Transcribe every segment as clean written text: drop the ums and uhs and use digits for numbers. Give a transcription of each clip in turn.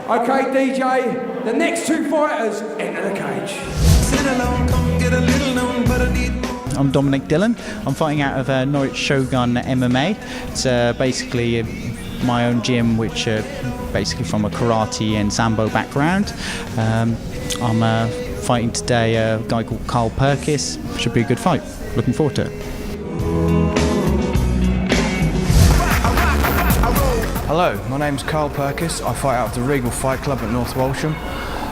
Okay, DJ, the next two fighters enter the cage. I'm Dominic Dillon. I'm fighting out of Norwich Shogun MMA. It's basically my own gym, which basically from a karate and sambo background. I'm fighting today a guy called Carl Purkiss. Should be a good fight. Looking forward to it. Hello, my name's Carl Purkiss. I fight out of the Regal Fight Club at North Walsham.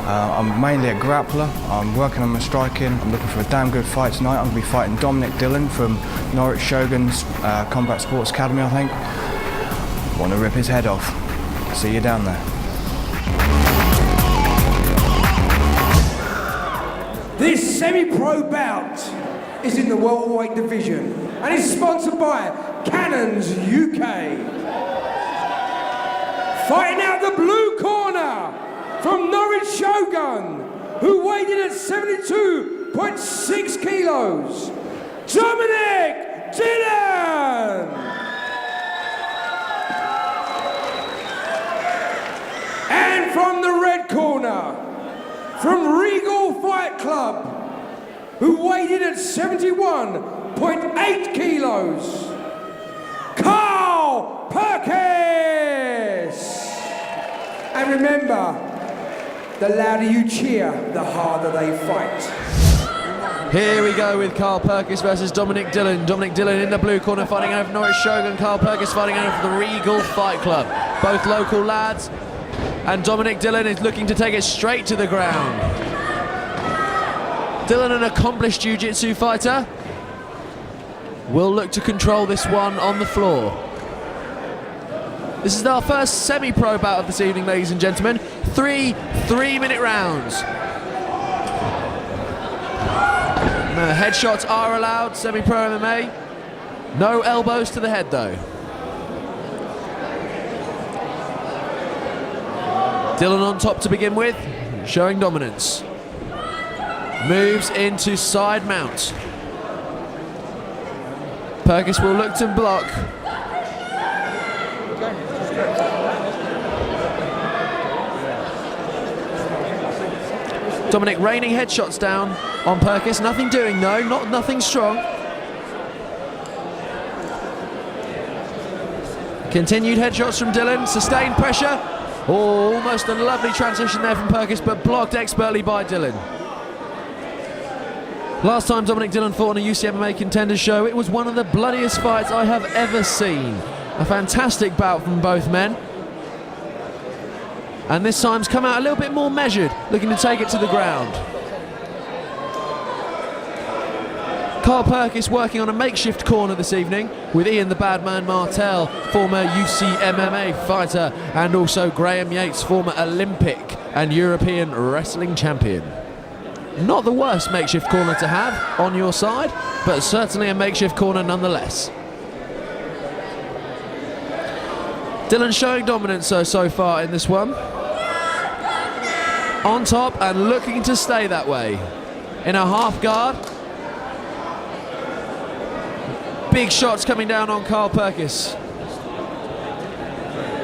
I'm mainly a grappler. I'm working on my striking. I'm looking for a damn good fight tonight. I'm going to be fighting Dominic Dillon from Norwich Shogun's Combat Sports Academy, I think. Want to rip his head off. See you down there. This semi-pro bout is in the welterweight division and is sponsored by Cannons UK. Fighting out the blue corner from Norwich Shogun, who weighed in at 72.6 kilos, Dominic Dillon! And from the red corner, from Regal Fight Club, who weighed in at 71.8 kilos, Carl Purkiss! And remember, the louder you cheer, the harder they fight. Here we go with Carl Purkiss versus Dominic Dillon. Dominic Dillon in the blue corner fighting out of Norwich Shogun. Carl Purkiss fighting out of the Regal Fight Club. Both local lads. And Dominic Dillon is looking to take it straight to the ground. Dillon, an accomplished jiu-jitsu fighter, will look to control this one on the floor. This is our first semi-pro bout of this evening, ladies and gentlemen. Three 3-minute rounds. Headshots are allowed, semi-pro MMA. No elbows to the head, though. Dillon on top to begin with, showing dominance. Moves into side mount. Purkiss will look to block. Dominic raining headshots down on Purkiss. Nothing doing though, nothing strong. Continued headshots from Dillon, sustained pressure. Oh, almost a lovely transition there from Purkiss, but blocked expertly by Dillon. Last time Dominic Dillon fought on a UCMMA Contenders show, it was one of the bloodiest fights I have ever seen. A fantastic bout from both men. And this time's come out a little bit more measured, looking to take it to the ground. Carl Purkiss working on a makeshift corner this evening with Ian the Badman Martell, former UCMMA fighter, and also Graham Yates, former Olympic and European wrestling champion. Not the worst makeshift corner to have on your side, but certainly a makeshift corner nonetheless. Dillon showing dominance so far in this one. On top and looking to stay that way. In a half guard. Big shots coming down on Carl Purkiss.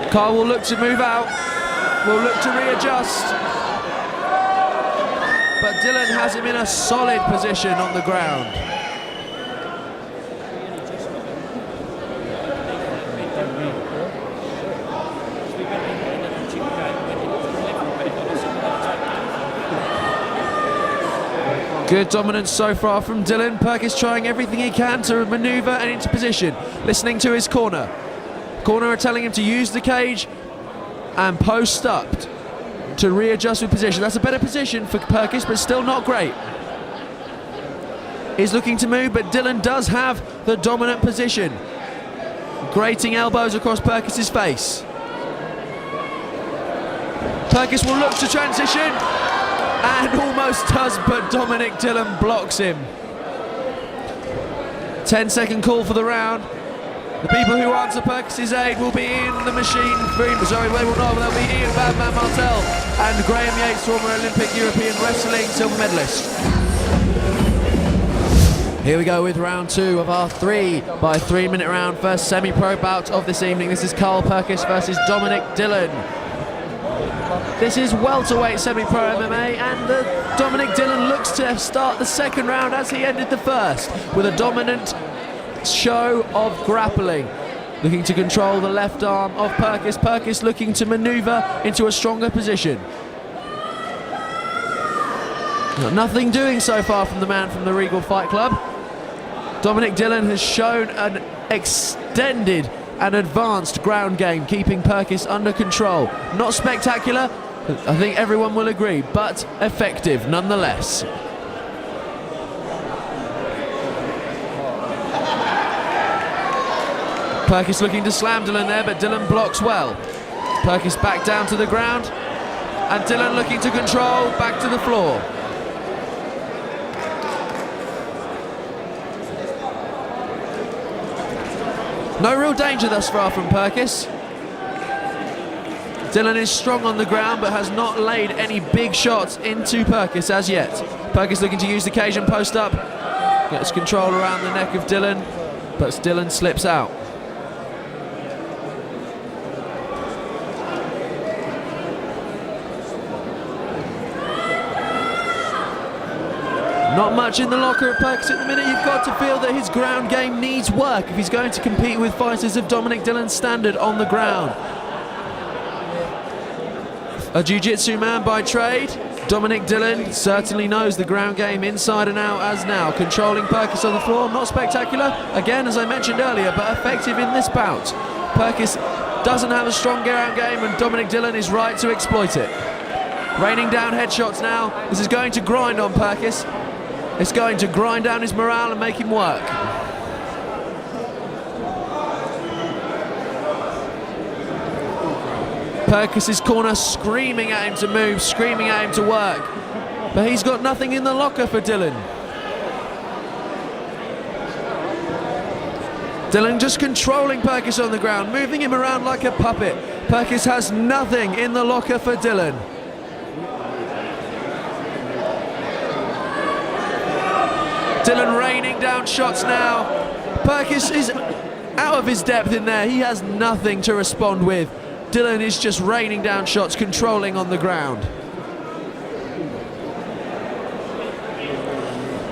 Carl will look to move out, will look to readjust. But Dillon has him in a solid position on the ground. Good dominance so far from Dillon. Purkiss trying everything he can to manoeuvre and into position. Listening to his corner. Corner are telling him to use the cage and post up to readjust with position. That's a better position for Purkiss, but still not great. He's looking to move, but Dillon does have the dominant position. Grating elbows across Purkiss's face. Purkiss will look to transition. And almost does, but Dominic Dillon blocks him. 10-second call for the round. The people who answer Purkiss's aid will be in the machine. Sorry, they will not. They'll be Ian Badman Martell and Graham Yates, former Olympic European wrestling silver medalist. Here we go with round two of our 3 by 3 minute round. First semi-pro bout of this evening. This is Carl Purkiss versus Dominic Dillon. This is welterweight semi-pro MMA, and Dominic Dillon looks to start the second round as he ended the first, with a dominant show of grappling. Looking to control the left arm of Purkiss. Purkiss looking to manoeuvre into a stronger position. Nothing doing so far from the man from the Regal Fight Club. Dominic Dillon has shown an extended and advanced ground game, keeping Purkiss under control. Not spectacular, I think everyone will agree, but effective nonetheless. Purkiss looking to slam Dillon there, but Dillon blocks well. Purkiss back down to the ground, and Dillon looking to control, back to the floor. No real danger thus far from Purkiss. Dillon is strong on the ground, but has not laid any big shots into Purkiss as yet. Purkiss looking to use the Cajun post-up. Gets control around the neck of Dillon, but Dillon slips out. Not much in the locker at Purkiss at the minute. You've got to feel that his ground game needs work if he's going to compete with fighters of Dominic Dillon's standard on the ground. A jiu-jitsu man by trade, Dominic Dillon certainly knows the ground game inside and out as now. Controlling Purkiss on the floor, not spectacular, again as I mentioned earlier, but effective in this bout. Purkiss doesn't have a strong ground game, and Dominic Dillon is right to exploit it. Raining down headshots now. This is going to grind on Purkiss. It's going to grind down his morale and make him work. Purkiss' corner screaming at him to move, screaming at him to work. But he's got nothing in the locker for Dillon. Dillon just controlling Purkiss on the ground, moving him around like a puppet. Purkiss has nothing in the locker for Dillon. Dillon raining down shots now. Purkiss is out of his depth in there. He has nothing to respond with. Dillon is just raining down shots, controlling on the ground.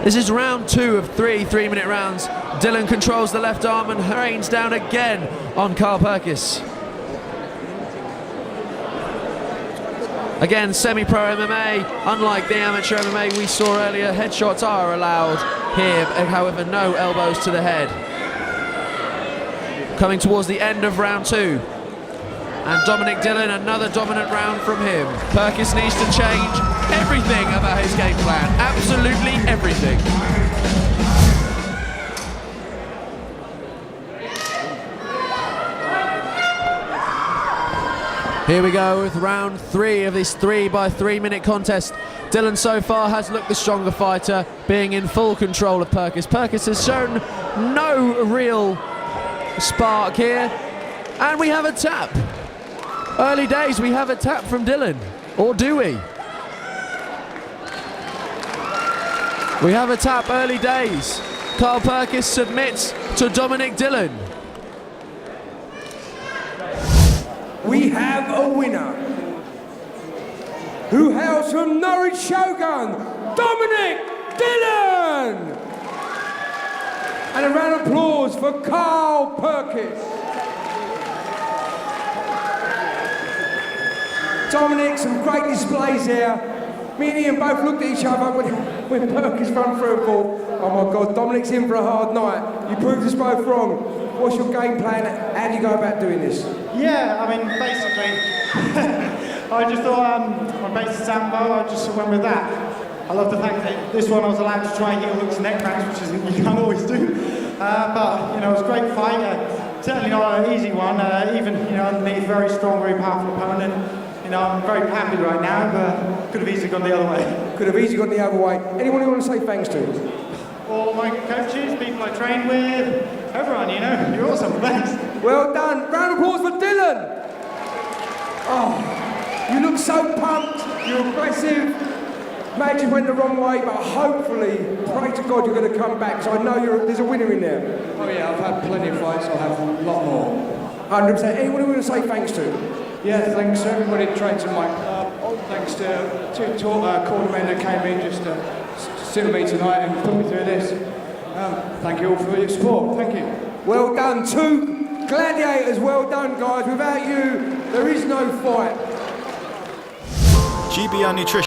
This is round 2 of 3 3-minute rounds. Dillon controls the left arm and rains down again on Carl Purkiss. Again, semi-pro MMA, unlike the amateur MMA we saw earlier, headshots are allowed here, however no elbows to the head. Coming towards the end of round 2. And Dominic Dillon, another dominant round from him. Purkiss needs to change everything about his game plan, absolutely everything. Here we go with round 3 of this 3 by 3 minute contest. Dillon so far has looked the stronger fighter, being in full control of Purkiss. Purkiss has shown no real spark here, and we have a tap. Early days, we have a tap from Dillon, or do we? We have a tap, early days. Carl Purkiss submits to Dominic Dillon. We have a winner, who hails from Norwich Shogun, Dominic Dillon! And a round of applause for Carl Purkiss. Dominic, some great displays here. Me and Ian both looked at each other when Purkiss ran through and thought, oh my God, Dominic's in for a hard night. You proved us both wrong. What's your game plan? How do you go about doing this? Yeah, I mean, basically, I just thought I'm based in Sambo, I just went with that. I love the fact that this one I was allowed to try heel hooks and neck cracks, which is, you can't always do. But, you know, it was a great fight. Certainly not an easy one, even, you know, underneath very strong, very powerful opponent. You know, I'm very happy right now, but could have easily gone the other way. Could have easily gone the other way. Anyone you want to say thanks to? All my coaches, people I train with, everyone, you know, you're awesome, thanks. Well done. Round of applause for Dillon. Oh, you look so pumped, you're aggressive. Matches went the wrong way, but hopefully, pray to God you're going to come back, so I know there's a winner in there. Oh yeah, I've had plenty of fights, I'll have a lot more. 100%. Anyone you want to say thanks to? Yeah, thanks to everybody that trains in my club, Thanks to two cornermen that came in just to sit with me tonight and put me through this. Thank you all for your support. Thank you. Well done, 2 gladiators. Well done, guys. Without you, there is no fight. GBR Nutrition.